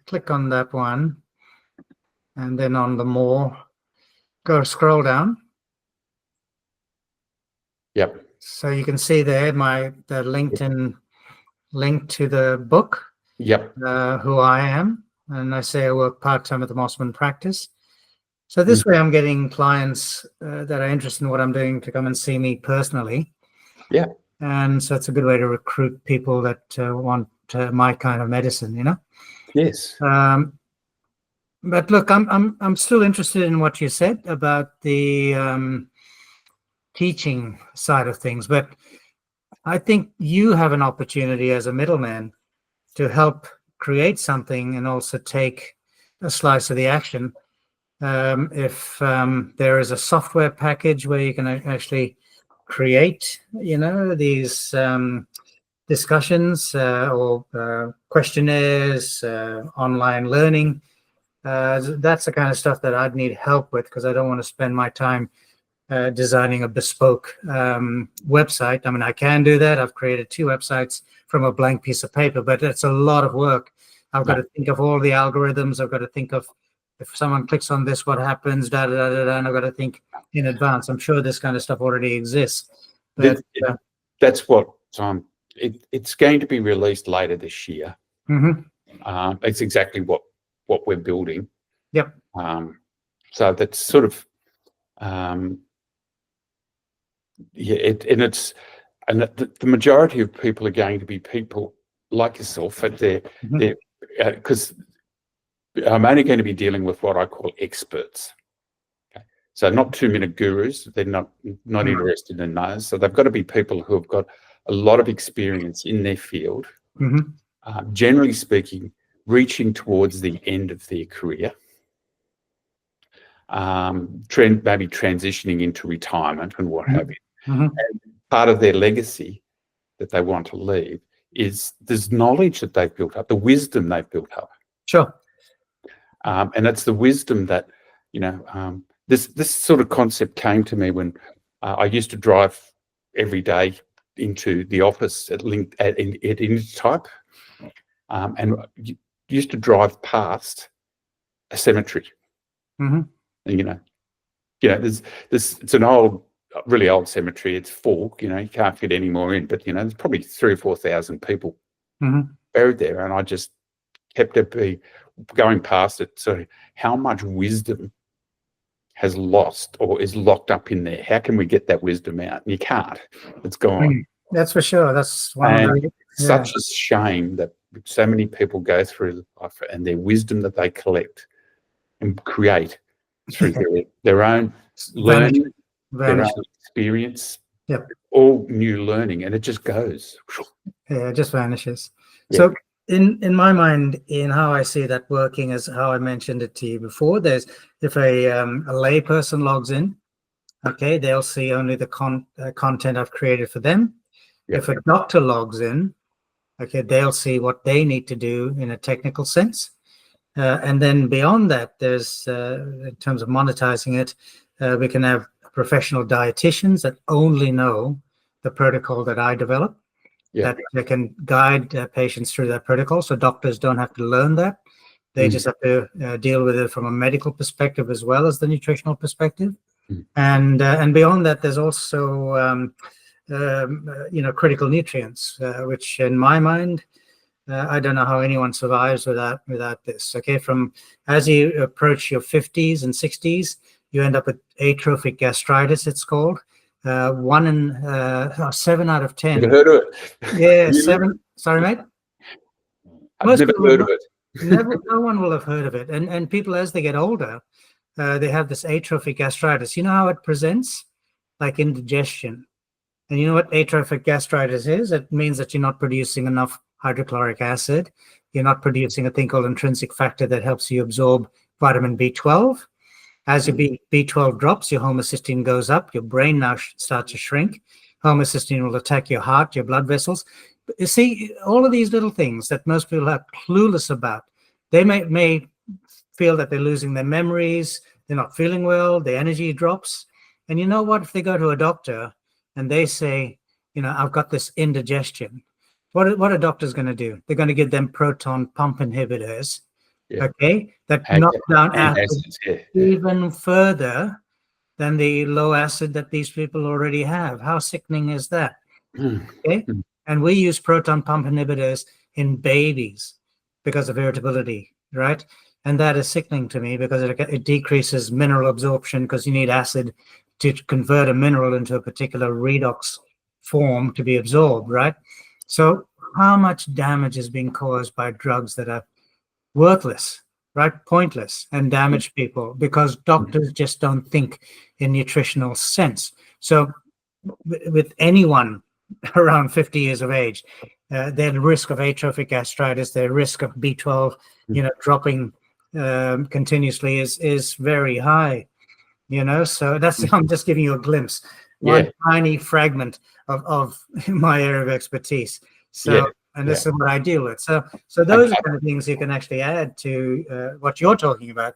click on that one, and then on the more, scroll down. Yep. So you can see there the LinkedIn link to the book. Yep. Who I am, and I say I work part-time at the Mossman practice. So this way I'm getting clients that are interested in what I'm doing to come and see me personally. Yeah. And so it's a good way to recruit people that want my kind of medicine, you know? Yes. But look, I'm still interested in what you said about the teaching side of things, but I think you have an opportunity as a middleman to help create something and also take a slice of the action. If there is a software package where you can actually create, you know, these discussions or questionnaires, online learning, that's the kind of stuff that I'd need help with, because I don't want to spend my time designing a bespoke website. I mean, I can do that. I've created 2 websites from a blank piece of paper, but it's a lot of work. I've got to think of all the algorithms. I've got to think of, if someone clicks on this, what happens, and I've got to think in advance. I'm sure this kind of stuff already exists. But that's what it's going to be released later this year. It's exactly what we're building. Yep. So that's sort of the majority of people are going to be people like yourself at because I'm only going to be dealing with what I call experts. Okay. So not 2-minute gurus. They're not interested in those. So they've got to be people who have got a lot of experience in their field. Generally speaking, reaching towards the end of their career, maybe transitioning into retirement and what have you. And part of their legacy that they want to leave is this knowledge that they've built up, the wisdom they've built up. Sure. And it's the wisdom that, you know, this sort of concept came to me when I used to drive every day into the office at Intertype, and used to drive past a cemetery. And, you know, it's an really old cemetery. It's full, you know, you can't fit any more in, but, you know, there's probably 3,000 or 4,000 people buried there. And I just kept going past it. So how much wisdom has lost or is locked up in there? How can we get that wisdom out? And you can't. It's gone. That's for sure. That's one of the, such a shame that so many people go through life and their wisdom that they collect and create through their own learning, their own experience, all new learning, and it just goes. Yeah, it just vanishes. Yeah. So in my mind, in how I see that working, is how I mentioned it to you before. There's if a lay person logs in, okay, they'll see only the content I've created for them. Yep. If a doctor logs in, okay, they'll see what they need to do in a technical sense. And then beyond that, there's, in terms of monetizing it, we can have professional dietitians that only know the protocol that I develop, that they can guide patients through that protocol. So doctors don't have to learn that. They just have to deal with it from a medical perspective as well as the nutritional perspective. And beyond that, there's also, critical nutrients, which in my mind, I don't know how anyone survives without this. Okay, from as you approach your 50s and 60s, you end up with atrophic gastritis, it's called. 7 out of 10. Never heard of it. Yeah, 7. Sorry, mate. I've never heard of it. No one will have heard of it. And people, as they get older, they have this atrophic gastritis. You know how it presents? Like indigestion. And you know what atrophic gastritis is? It means that you're not producing enough hydrochloric acid. You're not producing a thing called intrinsic factor that helps you absorb vitamin B12. As your B12 drops, your homocysteine goes up. Your brain now starts to shrink. Homocysteine will attack your heart, your blood vessels. But you see, all of these little things that most people are clueless about, they may feel that they're losing their memories, they're not feeling well, their energy drops. And you know what? If they go to a doctor and they say, I've got this indigestion, what are doctors going to do? They're going to give them proton pump inhibitors, okay, that knock down acid even further than the low acid that these people already have. How sickening is that? Okay, and we use proton pump inhibitors in babies because of irritability, right? And that is sickening to me because it decreases mineral absorption, because you need acid to convert a mineral into a particular redox form to be absorbed, right? So how much damage is being caused by drugs that are worthless, right? Pointless, and damage people because doctors just don't think in nutritional sense. So with anyone around 50 years of age, their risk of atrophic gastritis, their risk of B12, dropping continuously is very high. So I'm just giving you a glimpse, one tiny fragment of my area of expertise. So, and this is what I deal with. So those are kind of things you can actually add to what you're talking about,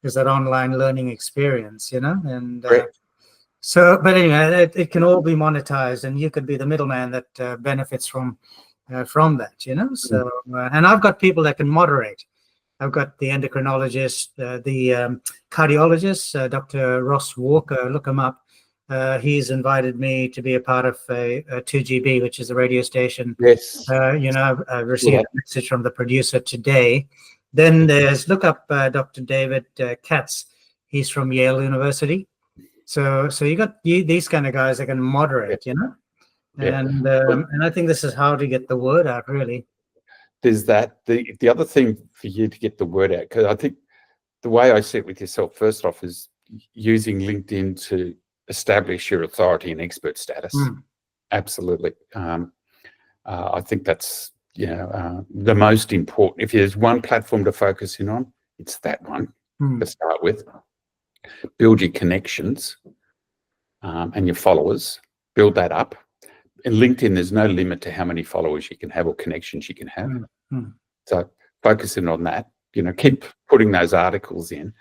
is that online learning experience, and so, but anyway, it can all be monetized, and you could be the middleman that benefits from that, So, and I've got people that can moderate. I've got the endocrinologist, the cardiologist, Dr. Ross Walker. Look him up. He's invited me to be a part of a 2GB, which is a radio station. Yes. I received a message from the producer today. Then look up Dr. David Katz. He's from Yale University. So you got these kind of guys that can moderate, and I think this is how to get the word out, really. There's that. The other thing for you to get the word out, because I think the way I see it with yourself, first off, is using LinkedIn to establish your authority and expert status. Absolutely. I think that's the most important. If there's one platform to focus in on, it's that one to start with. Build your connections and your followers. Build that up. In LinkedIn, there's no limit to how many followers you can have or connections you can have. So focusing on that. Keep putting those articles in.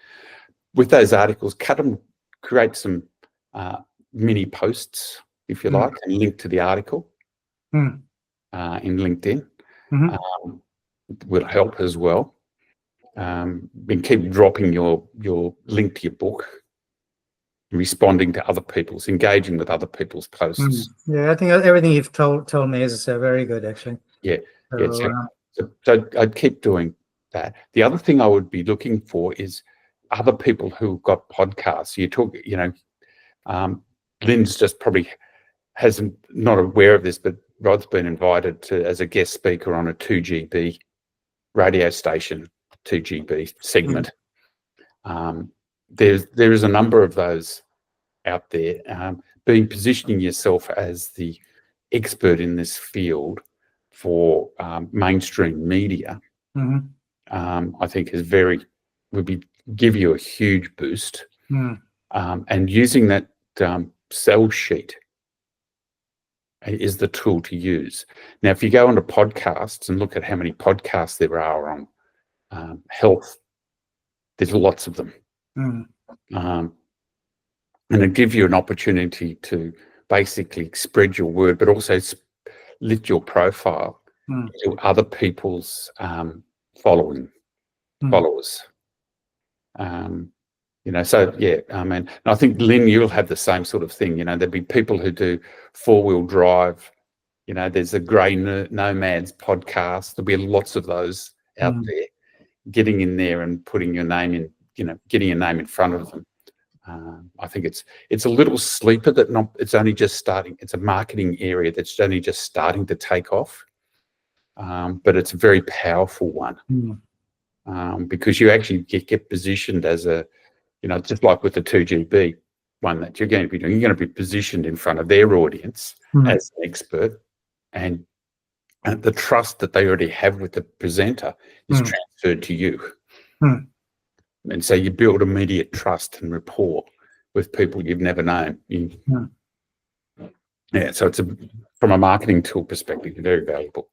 With those articles, cut them, create some mini posts, if you like, and link to the article in LinkedIn. Will help as well. And keep dropping your link to your book, responding to other people's, engaging with other people's posts. Yeah, I think everything you've told me is very good, actually. So I'd keep doing that. The other thing I would be looking for is other people who've got podcasts. You talk, Lynn's just probably not aware of this, but Rod's been invited as a guest speaker on a 2GB radio station, 2GB segment. There is a number of those out there. Positioning yourself as the expert in this field for mainstream media, Mm-hmm. I think give you a huge boost. And using that sell sheet is the tool to use. Now, if you go onto podcasts and look at how many podcasts there are on health, there's lots of them. And it gives you an opportunity to basically spread your word, but also lift your profile to other people's followers. So yeah, and I think, Lynn, you'll have the same sort of thing. There'd be people who do 4-wheel drive. There's a Grey Nomads podcast. There'll be lots of those out there. Getting in there and putting your name in, getting your name in front of them. I think it's a little sleeper it's only just starting. It's a marketing area that's only just starting to take off, but it's a very powerful one because you actually get positioned as a, just like with the 2GB one that you're going to be doing, you're going to be positioned in front of their audience as an expert, and the trust that they already have with the presenter is transferred to you. And so you build immediate trust and rapport with people you've never known. Yeah, so it's from a marketing tool perspective, very valuable.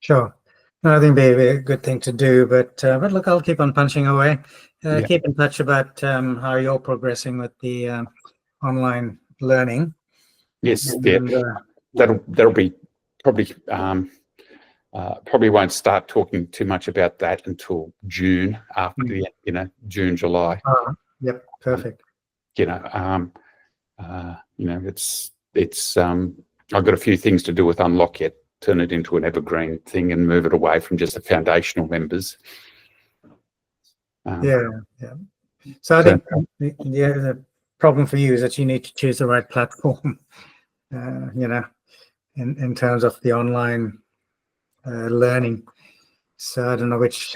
Sure. No, I think it'd be a good thing to do, but look, I'll keep on punching away. Keep in touch about how you're progressing with the online learning. Yes, that'll be probably probably won't start talking too much about that until June, after June, July. Yep, perfect. It's I've got a few things to do with Unlock yet. Turn it into an evergreen thing and move it away from just the foundational members. So I think the problem for you is that you need to choose the right platform. In terms of the online learning. So I don't know which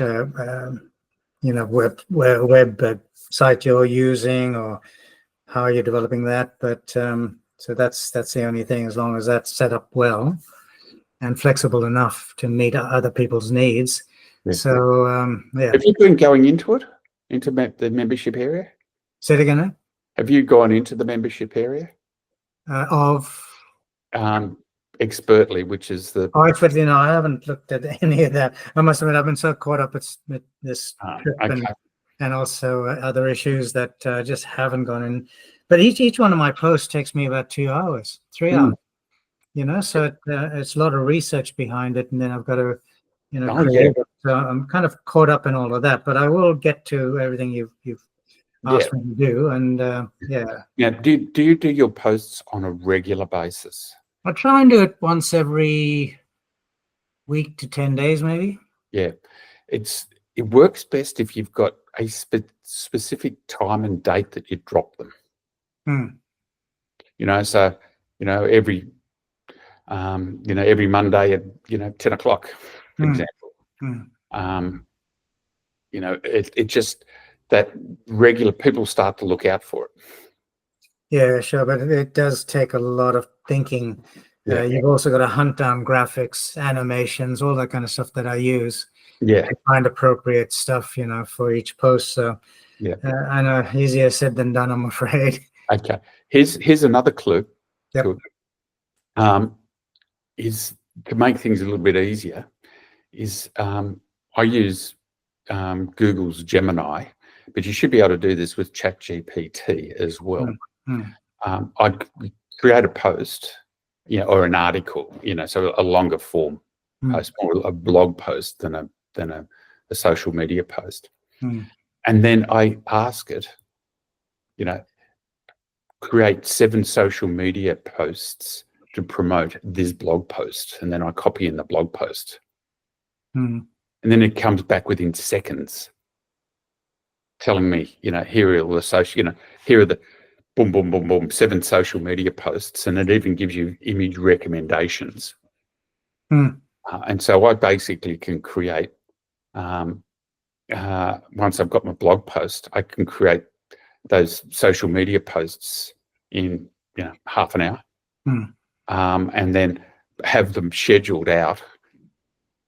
web site you're using or how you're developing that, but so that's the only thing. As long as that's set up well and flexible enough to meet other people's needs. So have you been going into the membership area? Say it again. Eh? Have you gone into the membership area of Expertly, which is the expertly? No, I haven't looked at any of that. I must admit, I've been so caught up with this trip and also other issues that just haven't gone in. But each one of my posts takes me about 2 hours, 3 hours. So it's a lot of research behind it, and then I've got to create it. So I'm kind of caught up in all of that, but I will get to everything you've asked me to do. And do you do your posts on a regular basis? I try and do it once every week to 10 days, maybe. Yeah, it works best if you've got a specific time and date that you drop them. So every every Monday at 10 o'clock, for example. It just that regular people start to look out for it. Yeah, sure, but it does take a lot of thinking. You've also got to hunt down graphics, animations, all that kind of stuff that I use. To find appropriate stuff, for each post. So I know, easier said than done, I'm afraid. Okay, here's another clue. Yep. Is to make things a little bit easier. Is I use Google's Gemini, but you should be able to do this with ChatGPT as well. I create a post, or an article, so a longer form post, more a blog post than a social media post, and then I ask it, create 7 social media posts to promote this blog post, and then I copy in the blog post, and then it comes back within seconds, telling me, here are all the social, here are the boom, boom, boom, boom, 7 social media posts, and it even gives you image recommendations. And so I basically can create, once I've got my blog post, I can create those social media posts in half an hour, and then have them scheduled out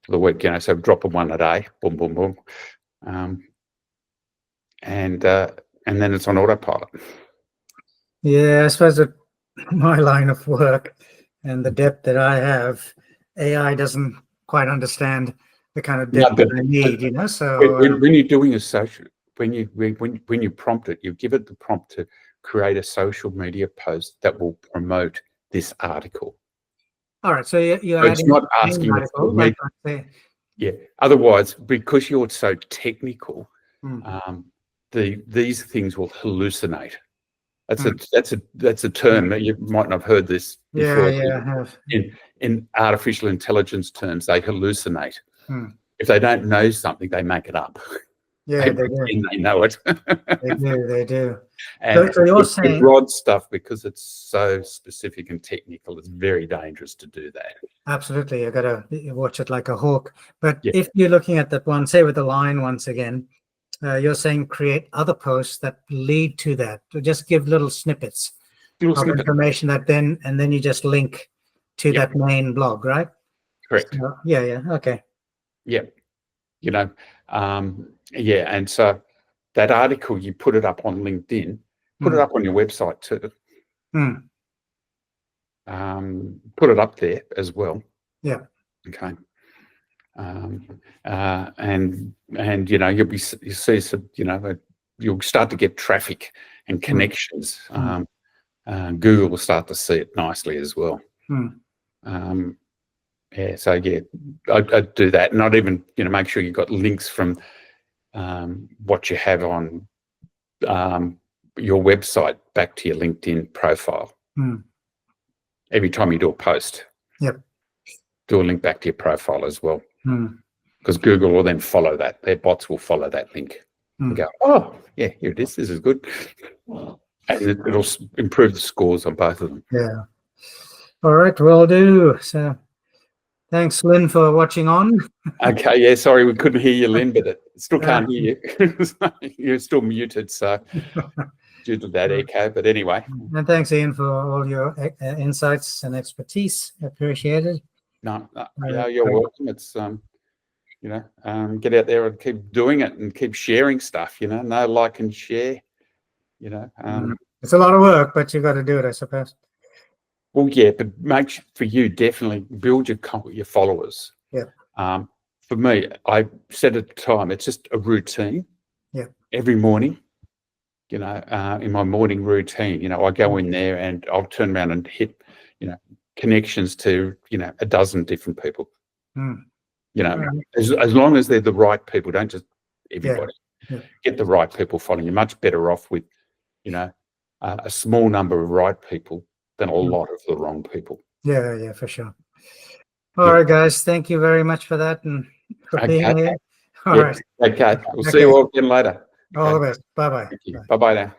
for the week, so dropping one a day, boom, boom, boom. And then it's on autopilot. Yeah, I suppose that my line of work and the depth that I have, AI doesn't quite understand the kind of depth that I need, so when you're doing a social, when you prompt it, you give it the prompt to create a social media post that will promote this article. All right, so you're so it's not asking article, like I say. Yeah, otherwise, because you're so technical, these things will hallucinate. That's a term that you might not have heard this before. Yeah, I have. In artificial intelligence terms, they hallucinate. If they don't know something, they make it up. Yeah, they do. They know it. They do. And so you're saying broad stuff, because it's so specific and technical, it's very dangerous to do that. Absolutely, you got to watch it like a hawk. But if you're looking at that one, say with the line once again, you're saying create other posts that lead to that. So just give little snippets of information that then you just link to that main blog, right? Correct. So, yeah. Okay. Yeah. And so that article, you put it up on LinkedIn, put it up on your website too. Put it up there as well. Yeah. Okay. And you'll see some, you'll start to get traffic and connections. Google will start to see it nicely as well. I'd do that, and I'd even make sure you've got links from what you have on your website back to your LinkedIn profile. Every time you do a post, do a link back to your profile as well, because Google will then follow that. Their bots will follow that link and go, oh yeah, here it is, this is good, and it'll improve the scores on both of them. Yeah. All right, will do. So thanks, Lynn, for watching on. Okay, yeah, sorry we couldn't hear you, Lynn, but it still can't hear you. You're still muted, so due to that echo, but anyway. And thanks, Ian, for all your insights and expertise. Appreciated. No, you're welcome. It's get out there and keep doing it and keep sharing stuff. No, like and share. It's a lot of work, but you got to do it, I suppose. Well, yeah, but for you, definitely build your followers. Yeah. For me, I said at the time, it's just a routine. Yeah. Every morning, in my morning routine, I go in there and I'll turn around and hit, connections to, a dozen different people. As long as they're the right people, don't just everybody. Yeah. Get the right people following. You're much better off with, a small number of right people than a lot of the wrong people. Yeah, for sure. All right, guys. Thank you very much for that and for being here. All right. Okay. We'll see you all again later. All the best. Bye-bye. Bye-bye now.